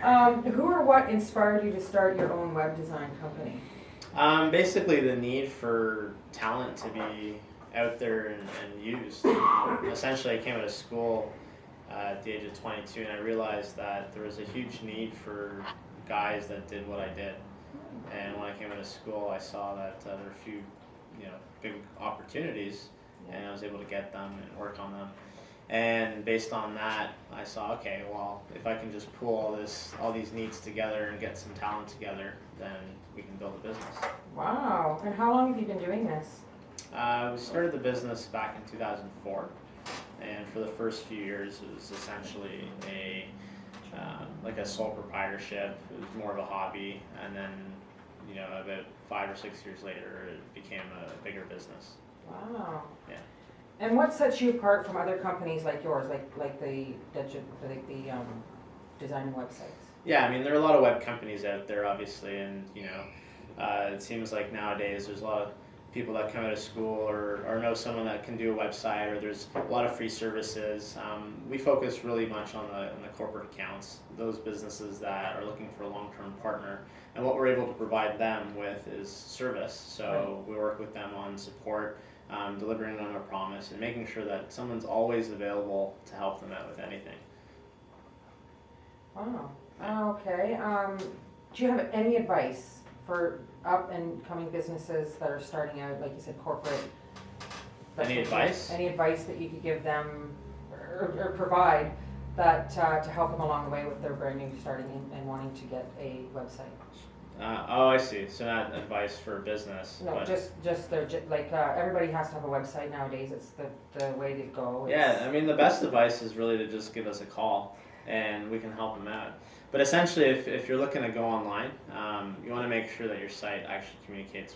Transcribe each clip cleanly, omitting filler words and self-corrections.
Who or what inspired you to start your own web design company? Basically, the need for talent to be out there and used. Essentially, I came out of school at the age of 22, and I realized that there was a huge need for guys that did what I did. And when I came out of school, I saw that there were a few, big opportunities, and I was able to get them and work on them. And based on that, I saw, okay, well, if I can just pool all these needs together and get some talent together, then we can build a business. Wow. And how long have you been doing this? We started the business back in 2004, and for the first few years, it was essentially like a sole proprietorship. It was more of a hobby, and then, about 5 or 6 years later, it became a bigger business. Wow. Yeah. And what sets you apart from other companies like yours, like the designing websites? Yeah, I mean, there are a lot of web companies out there, obviously, and it seems like nowadays there's a lot of people that come out of school or know someone that can do a website, or there's a lot of free services. We focus really much on the corporate accounts, those businesses that are looking for a long-term partner, and what we're able to provide them with is service. So we work with them on support, delivering on a promise, and making sure that someone's always available to help them out with anything. Wow. Okay. Do you have any advice for up and coming businesses that are starting out, like you said, corporate? Any advice? Any advice that you could give them or provide that to help them along the way with their brand new starting and wanting to get a website? I see. So not advice for business. No, but just their everybody has to have a website nowadays. It's the way to go. Yeah, I mean, the best advice is really to just give us a call, and we can help them out. But essentially, if you're looking to go online, you want to make sure that your site actually communicates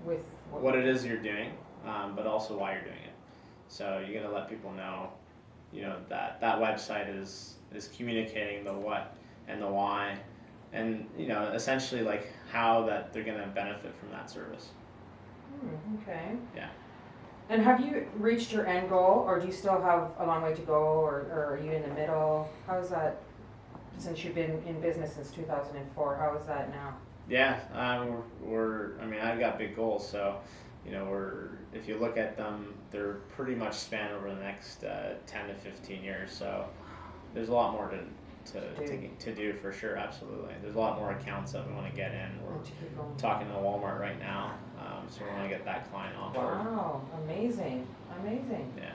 with what it is you're doing, but also why you're doing it. So you got to let people know, that website is communicating the what and the why, and essentially like how that they're going to benefit from that service. Okay. Yeah. And have you reached your end goal, or do you still have a long way to go, or are you in the middle? How is that? Since you've been in business since 2004, how is that now? Yeah, I mean, I've got big goals, so if you look at them, they're pretty much span over the next 10 to 15 years. So there's a lot more to do for sure. Absolutely, there's a lot more accounts that we want to get in. We're talking to Walmart right now, so we want to get that client on board. Wow, amazing. Yeah.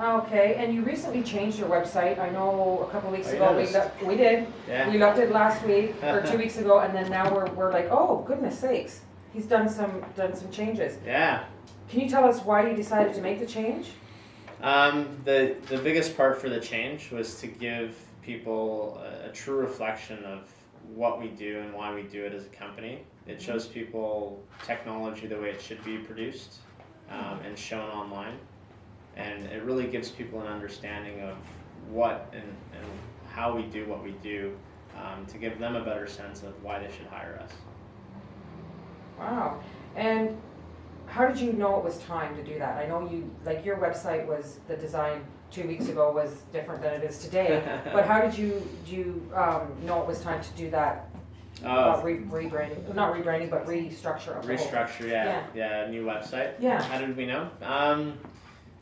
Okay, and you recently changed your website. I know a couple of weeks ago we did. Yeah. We looked at it last week or 2 weeks ago, and then now we're like, oh goodness sakes, he's done some changes. Yeah. Can you tell us why you decided to make the change? The biggest part for the change was to give people a true reflection of what we do and why we do it as a company. It shows people technology the way it should be produced and shown online. And it really gives people an understanding of what and how we do what we do to give them a better sense of why they should hire us. Wow. And how did you know it was time to do that? I know your website the design 2 weeks ago was different than it is today, but how did you know it was time to do that? Rebranding, not rebranding, but restructure. Restructure, yeah, new website. Yeah. How did we know?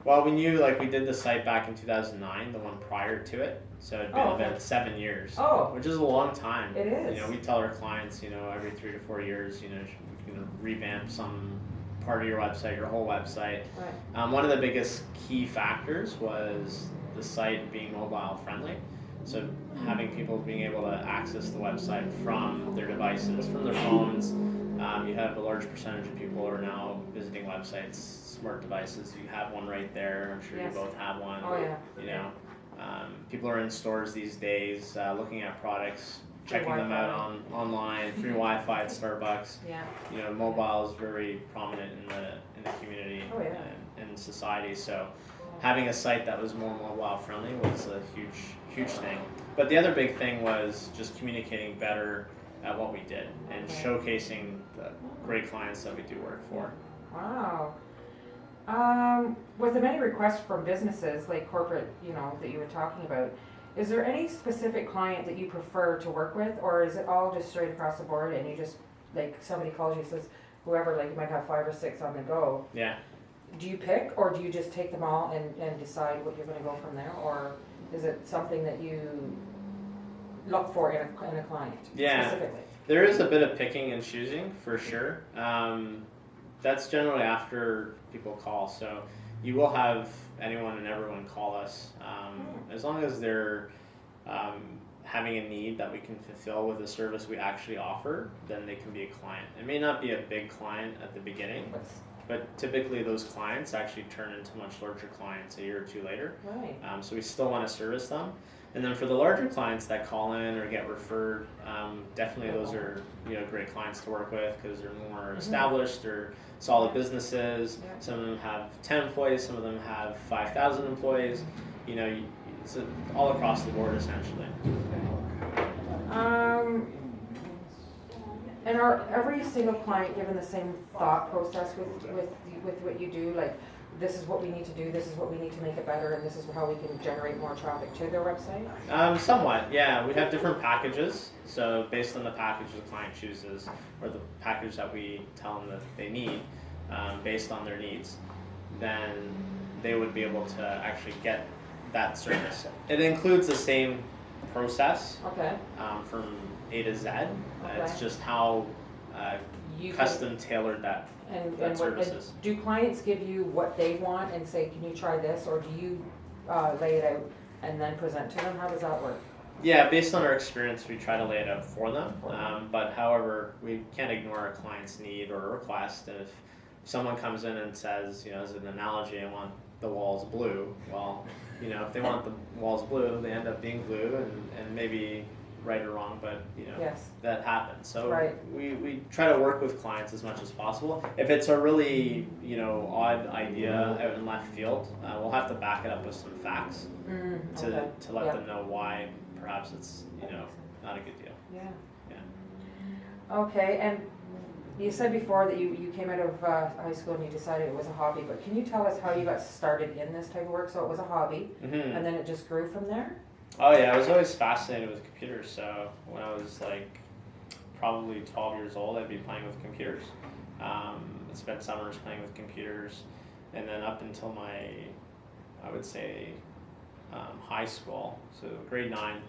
Well, we knew, we did the site back in 2009, the one prior to it. So it'd been about 7 years, which is a long time. It is. We tell our clients, every 3 to 4 years, we can revamp some part of your website, your whole website. Right. One of the biggest key factors was the site being mobile friendly. So having people being able to access the website from their devices, from their phones. You have a large percentage of people who are now visiting websites, smart devices. You have one right there. I'm sure you both have one. Oh yeah. People are in stores these days, looking at products, checking them out online. Free Wi-Fi at Starbucks. Yeah. Mobile is very prominent in the community and society. So having a site that was more mobile friendly was a huge thing. But the other big thing was just communicating better at what we did and showcasing the great clients that we do work for. Wow. Was there many requests from businesses like corporate, that you were talking about? Is there any specific client that you prefer to work with, or is it all just straight across the board and you just, like, somebody calls you, says, whoever, like, you might have 5 or 6 on the go. Yeah. Do you pick, or do you just take them all and decide what you're gonna go from there, or is it something that you look for in a client specifically? There is a bit of picking and choosing for sure. That's generally after people call. So you will have anyone and everyone call us. As long as they're having a need that we can fulfill with a service we actually offer, then they can be a client. It may not be a big client at the beginning, but typically those clients actually turn into much larger clients a year or two later. Right. So we still want to service them. And then for the larger clients that call in or get referred, definitely those are great clients to work with because they're more established or solid businesses. Yeah. Some of them have 10 employees, some of them have 5,000 employees. It's all across the board essentially. And are every single client given the same thought process with what you do? Like, this is what we need to do, this is what we need to make it better, and this is how we can generate more traffic to their website? Somewhat, yeah. We have different packages. So based on the package the client chooses, or the package that we tell them that they need, based on their needs, then they would be able to actually get that service. It includes the same process from A to Z. It's just how custom tailored that services. And do clients give you what they want and say, can you try this, or do you lay it out and then present to them? How does that work? Yeah, based on our experience, we try to lay it out for them. But however, we can't ignore a client's need or request. If someone comes in and says, as an analogy, I want the walls blue, well, if they want the walls blue, they end up being blue, and maybe right or wrong, but that happens. So we try to work with clients as much as possible. If it's a really odd idea out in left field, we'll have to back it up with some facts to let them know why perhaps it's not a good deal. Okay, and you said before that you came out of high school and you decided it was a hobby, but can you tell us how you got started in this type of work? So it was a hobby, and then it just grew from there? Oh yeah, I was always fascinated with computers. So when I was probably 12 years old, I'd be playing with computers. I spent summers playing with computers, and then up until I would say high school, so grade 9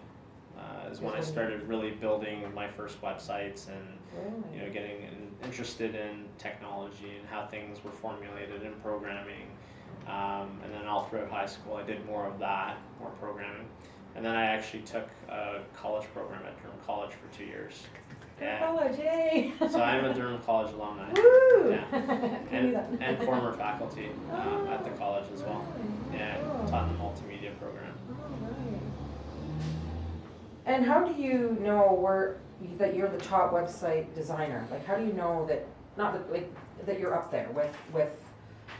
is when I started really building my first websites and getting interested in technology and how things were formulated in programming. And then all throughout high school, I did more of that, more programming. And then I actually took a college program at Durham College for 2 years. College, yay! So I'm a Durham College alumni. Woo! Yeah. And former faculty at the college as well. Yeah, taught in the multimedia program. And how do you know that you're the top website designer? Like, how do you know that that you're up there with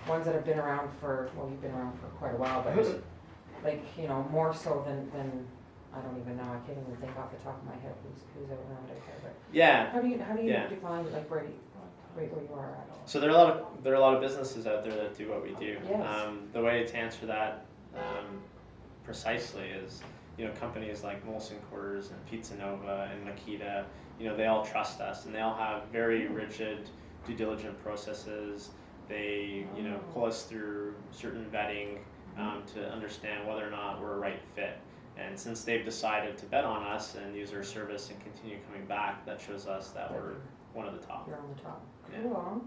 ones that have been around you've been around for quite a while, but more so than I don't even know. I can't even think off the top of my head who's around out there. But yeah. How do you define where you are at? So there are a lot of businesses out there that do what we do. Yes. The way to answer that precisely is companies like Molson Coors and Pizza Nova and Makita. They all trust us, and they all have very rigid due diligence processes. They pull us through certain vetting to understand whether or not we're a right fit. And since they've decided to bet on us and use our service and continue coming back, that shows us that we're one of the top. You're on the top. Yeah. Cool.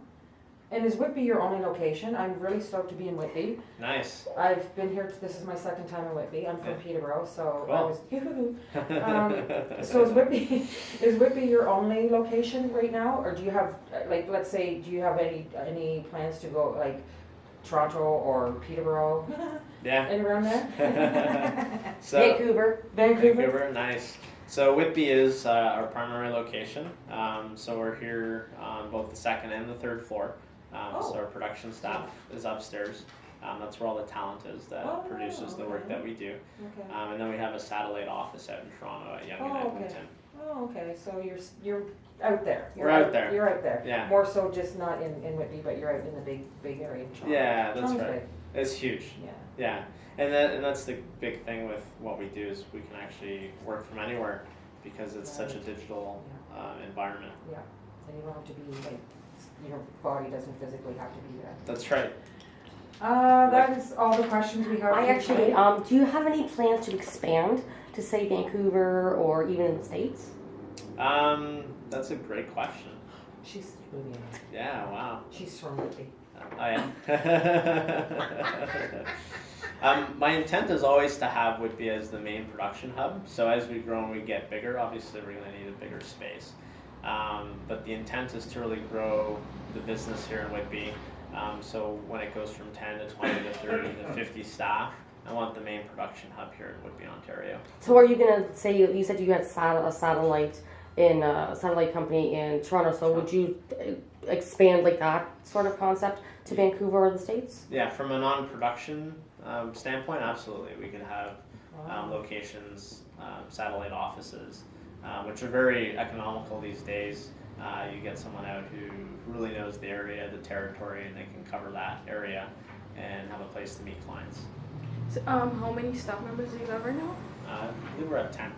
And is Whitby your only location? I'm really stoked to be in Whitby. Nice. I've been here, this is my second time in Whitby. I'm from Peterborough, so cool. So is Whitby your only location right now? Or do you have, let's say, do you have any plans to go, Toronto or Peterborough? Yeah. And around there? So, Vancouver, nice. So Whitby is our primary location. So we're here on both the second and the third floor. So our production staff is upstairs. That's where all the talent is that produces the work that we do. Okay. And then we have a satellite office out in Toronto at Yonge and Eglinton. Oh, okay. So you're out there. We're out there. You're out there. Yeah. More so just not in Whitby, but you're out in the big area in Toronto. Yeah, that's right. It's huge. Yeah. Yeah, and that's the big thing with what we do is we can actually work from anywhere because it's such a digital environment. Yeah, and you don't have to be like, your body doesn't physically have to be there. That's right. That is all the questions we have. I actually, do you have any plans to expand to say Vancouver or even in the States? That's a great question. She's moving. Yeah, wow. She's from Whitby. I am. My intent is always to have Whitby as the main production hub. So as we grow and we get bigger, obviously we're going to need a bigger space. But the intent is to really grow the business here in Whitby. So when it goes from 10 to 20 to 30 to 50 staff, I want the main production hub here in Whitby, Ontario. So are you going to say, you said you had a satellite company in Toronto, so would you expand like that sort of concept to Vancouver or the States? Yeah, from a non-production standpoint, absolutely. We could have locations, satellite offices, which are very economical these days. You get someone out who really knows the area, the territory, and they can cover that area and have a place to meet clients. So, how many staff members do you have right now? I believe we're at 10.